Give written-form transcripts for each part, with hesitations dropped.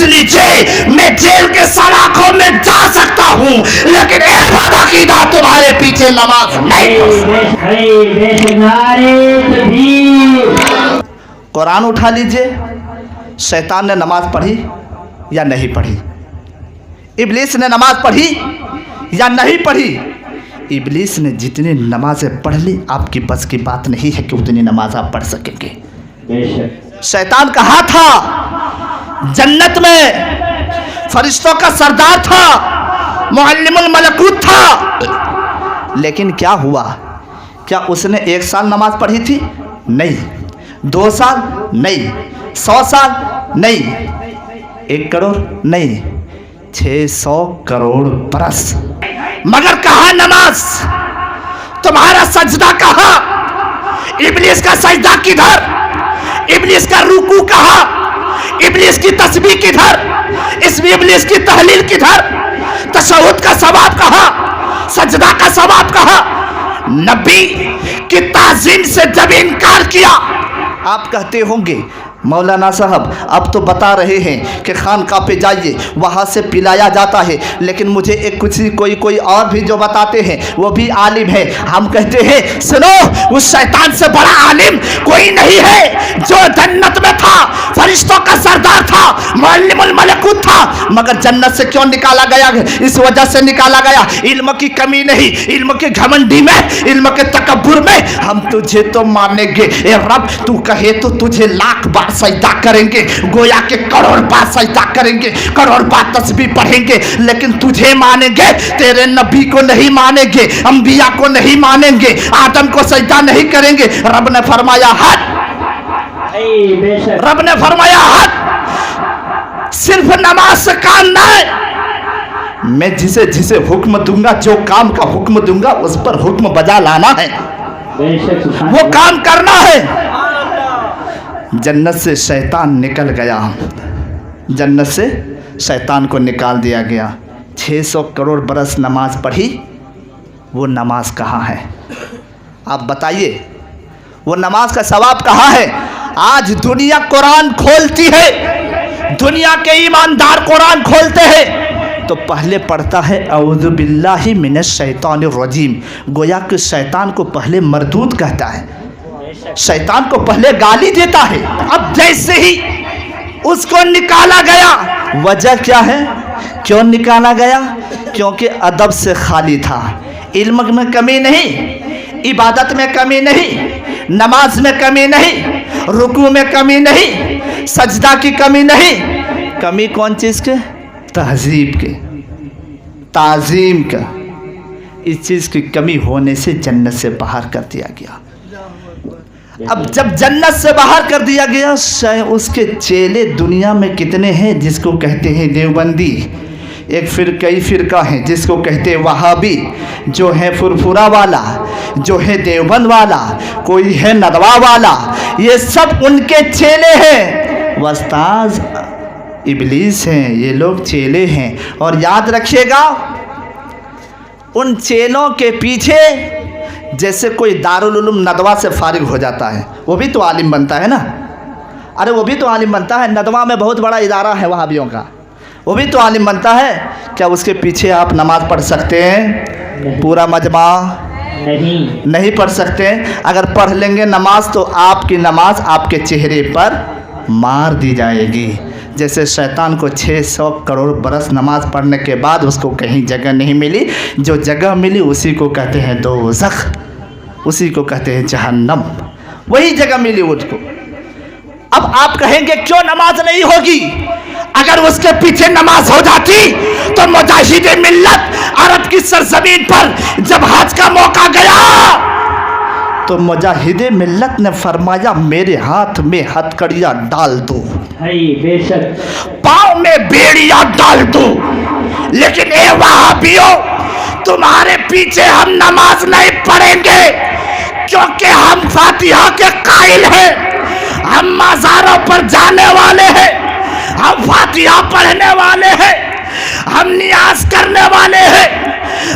लीजिए, मैं जेल के सलाखों में जा सकता हूँ, लेकिन अहमद अकीदा तुम्हारे पीछे नमाज नहीं पढ़। कुरान उठा लीजिए, शैतान ने नमाज पढ़ी या नहीं पढ़ी? इब्लीस ने नमाज पढ़ी या नहीं पढ़ी? इब्लीस ने जितनी नमाजें पढ़ ली, आपकी बस की बात नहीं है कि उतनी नमाज आप पढ़ सकेंगे। शैतान कहाँ था? जन्नत में फरिश्तों का सरदार था, मुअल्लिमुल मलकूत था। लेकिन क्या हुआ? क्या उसने 1 साल नमाज पढ़ी थी? नहीं। 2 साल? नहीं। 100 साल? नहीं। 1 करोड़? नहीं। 600 करोड़ बरस। मगर कहाँ नमाज? तुम्हारा सजदा कहाँ? इब्लीस का सजदा किधर? इब्लीस का रुकू कहाँ? इब्लीस की तस्बीह किधर? इब्लीस की तहलील किधर? तशहुद का सवाब कहाँ? सजदा का सवाब कहाँ? नबी की ताज़ीम से जब इनकार किया, आप कहते होंगे मौलाना साहब अब तो बता रहे हैं कि खानका पे जाइए, वहाँ से पिलाया जाता है, लेकिन मुझे एक कोई और भी जो बताते हैं वो भी आलिम है। हम कहते हैं सुनो, उस शैतान से बड़ा आलिम कोई नहीं है। जो जन्नत में था, फरिश्तों का सरदार था, मुअल्लिमुल मलकूत था, मगर जन्नत से क्यों निकाला गया? इस वजह से निकाला गया, इल्म की कमी नहीं, इल्म के घमंडी में, इल्म के तकब्बुर में। हम तुझे तो मानेंगे ए रब, तू कहे तो तुझे लाख बार सजदा करेंगे, गोया के करोड़ बार सजदा करेंगे, करोड़ बार तस्बीह पढ़ेंगे, लेकिन तुझे मानेंगे, तेरे नबी को नहीं मानेंगे, अंबिया को नहीं मानेंगे, आदम को सजदा नहीं करेंगे। रब ने फरमाया हद, रब ने फरमाया हद। सिर्फ नमाज से काम ना है, मैं जिसे जिसे हुक्म दूंगा, जो काम का हुक्म दूंगा उस पर हुक्म बजा लाना है, वो काम करना है। जन्नत से शैतान निकल गया, जन्नत से शैतान को निकाल दिया गया। 600 करोड़ बरस नमाज पढ़ी, वो नमाज कहाँ है? आप बताइए, वो नमाज का सवाब कहाँ है? आज दुनिया कुरान खोलती है, दुनिया के ईमानदार कुरान खोलते हैं तो पहले पढ़ता है औज़ु बिल्लाहि मिनश शैतानिर रजीम। गोया कि शैतान को पहले मरदूद कहता है, शैतान को पहले गाली देता है। अब जैसे ही उसको निकाला गया, वजह क्या है? क्यों निकाला गया? क्योंकि अदब से खाली था, इल्म में कमी नहीं, इबादत में कमी नहीं, नमाज में कमी नहीं, रुकू में कमी नहीं, सजदा की कमी नहीं। कमी कौन चीज़ के? तहजीब के, ताज़ीम का। इस चीज़ की कमी होने से जन्नत से बाहर कर दिया गया। अब जब जन्नत से बाहर कर दिया गया, उसके चेले दुनिया में कितने हैं? जिसको कहते हैं देवबंदी, एक फिर कई फ़िरका हैं जिसको कहते हैं वहाबी, जो है फुरफुरा वाला, जो है देवबंद वाला, कोई है नदवा वाला, ये सब उनके चेले हैं। वस्ताज इब्लीस हैं, ये लोग चेले हैं। और याद रखिएगा, उन चेलों के पीछे जैसे कोई दारुल उलूम नदवा से फारिग हो जाता है, वो भी तो आलिम बनता है ना। अरे वो भी तो आलिम बनता है, नदवा में बहुत बड़ा इदारा है वहाबियों का, वो भी तो आलिम बनता है। क्या उसके पीछे आप नमाज पढ़ सकते हैं? पूरा मजमा नहीं पढ़ सकते। अगर पढ़ लेंगे नमाज तो आपकी नमाज आपके चेहरे पर मार दी जाएगी। जैसे शैतान को 600 करोड़ बरस नमाज पढ़ने के बाद उसको कहीं जगह नहीं मिली, जो जगह मिली उसी को कहते हैं दोज़ख, उसी को कहते हैं जहन्नम, वही जगह मिली उसको। अब आप कहेंगे क्यों नमाज नहीं होगी? अगर उसके पीछे नमाज हो जाती तो मुजाहिद मिल्लत अरब की सरजमीन पर जब हज का मौका गया तो मुजाहिद मिल्लत ने फरमाया मेरे हाथ में हथकड़ियाँ डाल दो, बेशक पाँव में बेड़ियाँ डाल दो, लेकिन ए वहाबियों, तुम्हारे पीछे हम नमाज नहीं पढ़ेंगे, क्योंकि हम फातिहा के कायल हैं, हम मज़ारों पर जाने वाले हैं, हम फातिहा पढ़ने वाले हैं, हम नियाज करने वाले हैं,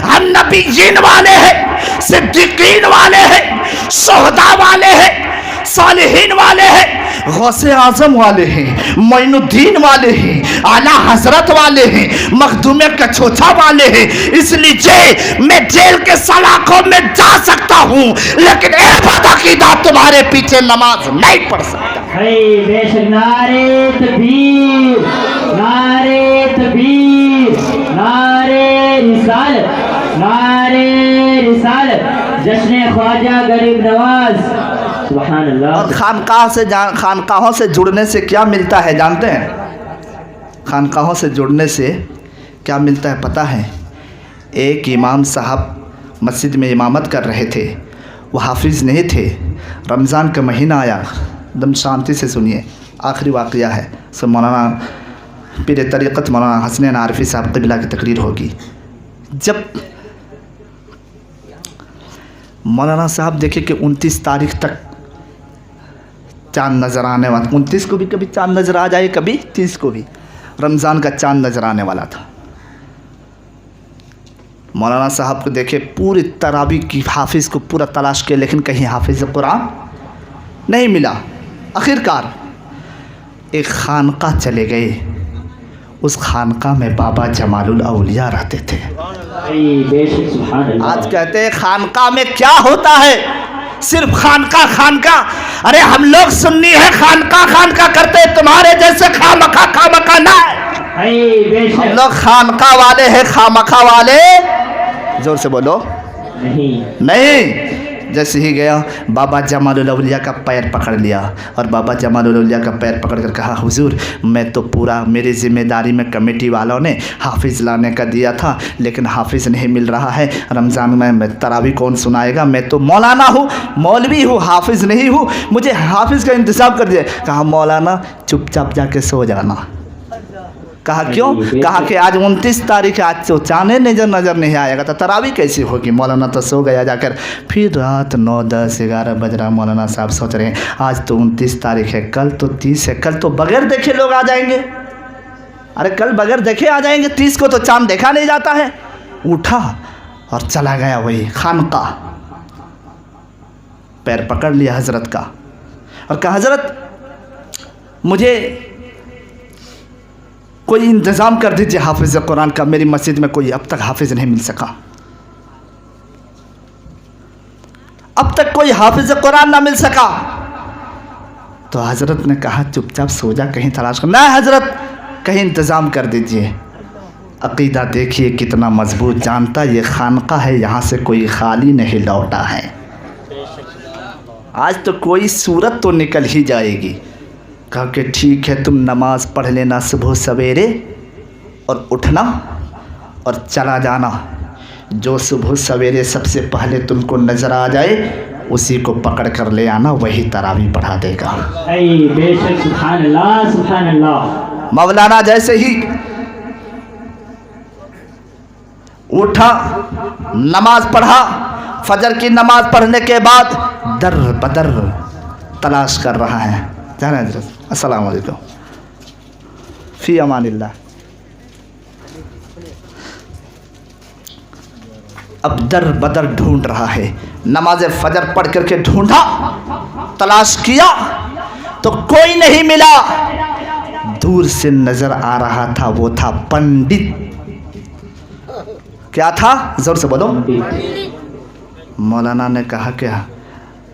हम नबीयीन वाले हैं, सिद्दीकीन वाले हैं, शोहदा वाले हैं, सालिहीन वाले हैं, गौसे आजम वाले हैं, मोइनुद्दीन वाले हैं, आला हजरत वाले हैं, मखदूम कछोछा वाले हैं। इसलिए मैं जेल के सलाखों में जा सकता हूँ, लेकिन अकीदा तुम्हारे पीछे नमाज नहीं पढ़ सकता। बेशक नारे तकबीर, नारे तकबीर, नारे रिसालत, नारे रिसालत, जश्न ख्वाजा गरीब नवाज, सुभान अल्लाह। और खानकाहों से जुड़ने से क्या मिलता है जानते हैं? खानकाहों से जुड़ने से क्या मिलता है पता है? एक इमाम साहब मस्जिद में इमामत कर रहे थे, वो हाफिज़ नहीं थे। रमज़ान का महीना आया, एकदम शांति से सुनिए, आखिरी वाक़या है। सो मौलाना पीर तरीक़त मौलाना हसनैन आरफी साहब क़िबला की तकरीर होगी। जब मौलाना साहब देखे कि 29 तारीख तक चाँद नज़र आने वाला, 29 को भी कभी चाँद नज़र आ जाए, कभी 30 को भी रमज़ान का चाँद नज़र आने वाला था। मौलाना साहब को देखे पूरी तरावी की हाफिज़ को पूरा तलाश किया, लेकिन कहीं हाफिज़ कुरान नहीं मिला। आखिरकार एक खानका चले गए, उस खानका में बाबा जमालुल औलिया रहते थे। आज कहते हैं खानका में क्या होता है? सिर्फ खानका। अरे हम लोग सुन्नी है, खानका करते, तुम्हारे जैसे खामखा ना है। हम लोग खानका वाले हैं, खामखा वाले। जोर से बोलो नहीं। जैसे ही गया बाबा जमालुल औलिया का पैर पकड़ लिया, और बाबा जमालुल औलिया का पैर पकड़ कर कहा, हुजूर मैं तो पूरा, मेरी ज़िम्मेदारी में कमेटी वालों ने हाफिज़ लाने का दिया था, लेकिन हाफिज़ नहीं मिल रहा है। रमज़ान में तरावी कौन सुनाएगा? मैं तो मौलाना हूँ, मौलवी हूँ, हाफिज़ नहीं हूँ, मुझे हाफिज़ का इंतज़ाम कर दिया। कहा मौलाना चुपचाप जाके सो जाना। कहा क्यों? कहा कि आज 29 तारीख है, आज तो चाँद नज़र नहीं आएगा, तो तरावी कैसी होगी? मौलाना तो सो गया जाकर। फिर रात 9, 10, 11 बज रहा, मौलाना साहब सोच रहे हैं आज तो 29 तारीख है, कल तो 30 है, कल तो बगैर देखे लोग आ जाएंगे। अरे कल बगैर देखे आ जाएंगे, 30 को तो चाँद देखा नहीं जाता है। उठा और चला गया वही खानका, पैर पकड़ लिया हजरत का और कहा हजरत मुझे कोई इंतज़ाम कर दीजिए हाफिज़ कुरान का, मेरी मस्जिद में कोई अब तक हाफिज़ नहीं मिल सका, अब तक कोई हाफिज़ कुरान ना मिल सका। तो हज़रत ने कहा चुपचाप सो जा, कहीं तलाश कर। नहीं हज़रत, कहीं इंतज़ाम कर दीजिए। अक़ीदा देखिए कितना मजबूत, जानता ये खानका है, यहाँ से कोई खाली नहीं लौटा है। आज तो कोई सूरत तो निकल ही जाएगी। कहा कि ठीक है, तुम नमाज पढ़ लेना सुबह सवेरे और उठना और चला जाना, जो सुबह सवेरे सबसे पहले तुमको नज़र आ जाए उसी को पकड़ कर ले आना, वही तरावी पढ़ा देगा। बेशक, सुभान अल्लाह, सुभान अल्लाह। मौलाना जैसे ही उठा, नमाज पढ़ा, फजर की नमाज पढ़ने के बाद दर बदर तलाश कर रहा है। जाना हजरत, अस्सलाम वालेकुम, फ़ी अमानिल्लाह। अब दर बदर ढूंढ रहा है, नमाज फजर पढ़ करके ढूंढा, तलाश किया तो कोई नहीं मिला। दूर से नजर आ रहा था, वो था पंडित। क्या था? जोर से बोलो। मौलाना ने कहा क्या,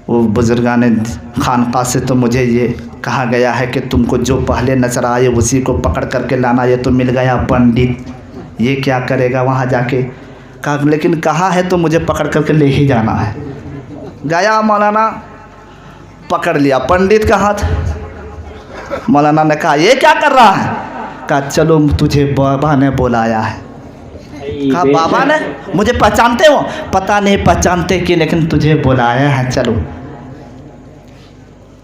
वो बुजुर्गाने खानका से तो मुझे ये कहा गया है कि तुमको जो पहले नजर आए उसी को पकड़ करके लाना, ये तो मिल गया पंडित, ये क्या करेगा वहाँ जाके? कहा लेकिन कहा है तो मुझे पकड़ करके ले ही जाना है। गया मौलाना, पकड़ लिया पंडित का हाथ। मौलाना ने कहा ये क्या कर रहा है? कहा चलो तुझे बाबा ने बुलाया है। कहा बाबा ने? मुझे पहचानते हो? पता नहीं पहचानते कि, लेकिन तुझे बुलाया है, चलो।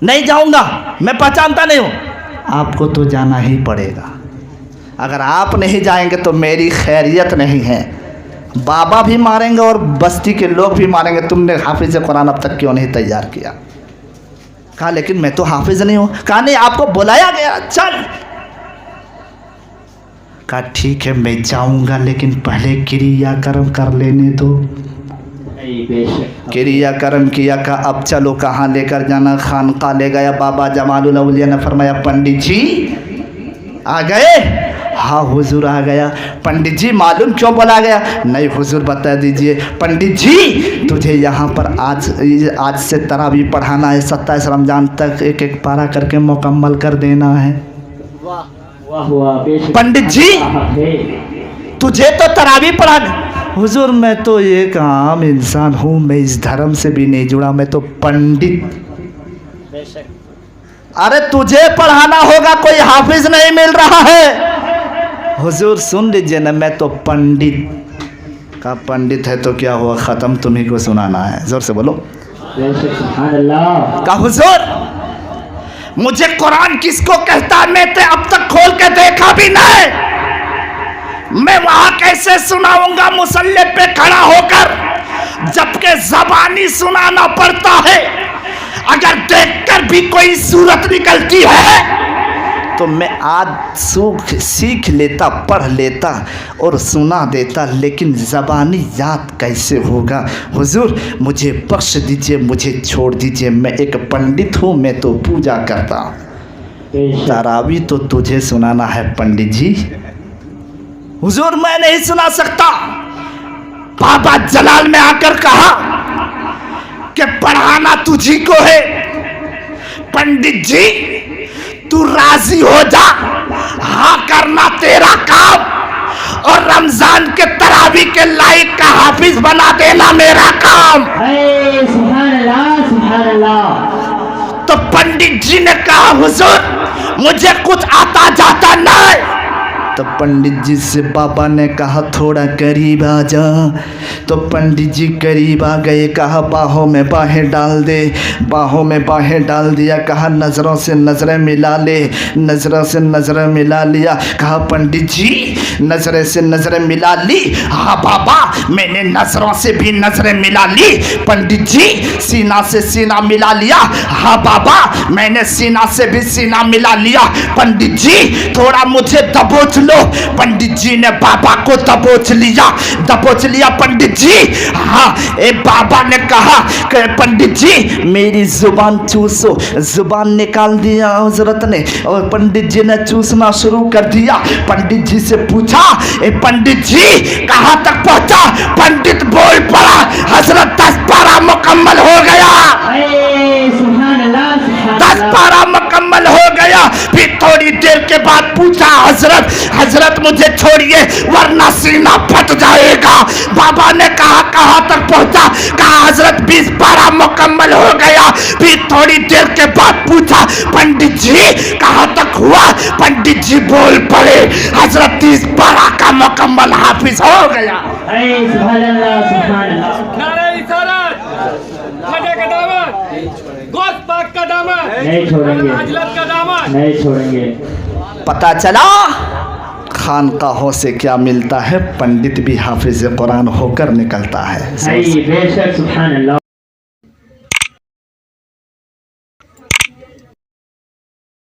नहीं जाऊंगा, मैं पहचानता नहीं हूँ। आपको तो जाना ही पड़ेगा, अगर आप नहीं जाएंगे तो मेरी खैरियत नहीं है, बाबा भी मारेंगे और बस्ती के लोग भी मारेंगे। तुमने हाफिज़ कुरान अब तक क्यों नहीं तैयार किया? कहा लेकिन मैं तो हाफिज़ नहीं हूँ। कहा नहीं, आपको बुलाया गया, चल। कहा ठीक है मैं जाऊंगा, लेकिन पहले क्रियाकर्म कर लेने दो। नहीं बेशक क्रियाकर्म किया का अब चलो कहाँ लेकर जाना, खानका ले गया। बाबा जमालुल औलिया ने फरमाया पंडित जी आ गए? हाँ हुजूर आ गया। पंडित जी मालूम क्यों बोला गया? नहीं हुजूर बता दीजिए। पंडित जी तुझे यहाँ पर आज से तरावी पढ़ाना है, 27 रमजान तक एक एक पारा करके मुकम्मल कर देना है। वाह वाह बेशक पंडित जी तुझे तो तरावी पढ़ाना। हुजूर मैं तो एक आम इंसान हूँ, मैं इस धर्म से भी नहीं जुड़ा, मैं तो पंडित। बेशक अरे तुझे पढ़ाना होगा, कोई हाफिज नहीं मिल रहा है। हुजूर सुन लीजिए ना, मैं तो पंडित का पंडित है तो क्या हुआ, ख़त्म तुम्ही को सुनाना है। जोर से बोलो बेशक सुभान अल्लाह। का हुजूर मुझे कुरान किसको कहता है, मैं तो अब तक खोल के देखा भी नहीं, मैं वहां कैसे सुनाऊंगा मुसल्ले पे खड़ा होकर, जबकि जबानी सुनाना पड़ता है। अगर देखकर भी कोई सूरत निकलती है तो मैं आज सीख लेता, पढ़ लेता और सुना देता, लेकिन ज़बानी याद कैसे होगा। हुजूर मुझे बख्श दीजिए, मुझे छोड़ दीजिए, मैं एक पंडित हूँ, मैं तो पूजा करता। तरावी तो तुझे सुनाना है पंडित जी। हुजूर मैं नहीं सुना सकता। बाबा जलाल में आकर कहा कि पढ़ाना तुझी को है। पंडित जी तू राजी हो जा, हाँ करना तेरा काम, और रमजान के तरावी के लायक का हाफिज बना देना मेरा काम। सुभान अल्लाह सुभान अल्लाह। तो पंडित जी ने कहा हुजूर मुझे कुछ आता जाता नहीं। तो पंडित जी से बाबा ने कहा थोड़ा करीब आ जा। तो पंडित जी करीब आ गए, कहा बाहों में बाहें डाल दे। बाहों में बाहें डाल दिया, कहा नज़रों से नज़रें मिला ले। नज़रों से नज़रें मिला लिया, कहा पंडित जी नज़रें से नज़रें मिला ली। हाँ बाबा मैंने नज़रों से भी नज़रें मिला ली। पंडित जी सीना से सीना मिला लिया। हाँ बाबा मैंने सीना से भी सीना मिला लिया। पंडित जी थोड़ा मुझे दबोच लो। पंडित जी ने बाबा को दबोच लिया, दबोच लिया। पंडित जी हाँ ए बाबा ने कहा कि पंडित जी मेरी जुबान चूसो। जुबान निकाल दिया हजरत ने और पंडित जी ने चूसना शुरू कर दिया। पंडित जी से पूछा ए पंडित जी कहाँ तक पहुंचा? पंडित बोल पड़ा हजरत 10 पारा मुकम्मल हो गया। 10 पारा मुकम्मल हो गया। फिर थोड़ी देर के बाद पूछा हजरत मुझे छोड़िए वरना सीना फट जाएगा। बाबा ने कहा कहाँ तक पहुंचा? कहा हजरत 20 पारा मुकम्मल हो गया। फिर थोड़ी देर के बाद पूछा पंडित जी कहाँ तक हुआ? पंडित जी बोल पड़े हजरत 30 पारा का मुकम्मल हाफिज हो गया। सुभान अल्लाह सुभान अल्लाह। गोश्त पाक का दामन नहीं छोड़ेंगे, अजलत का दामन नहीं छोड़ेंगे। पता चला खानकाहों से क्या मिलता है, पंडित भी हाफिज कुरान होकर निकलता है। बेशक सुभान अल्लाह।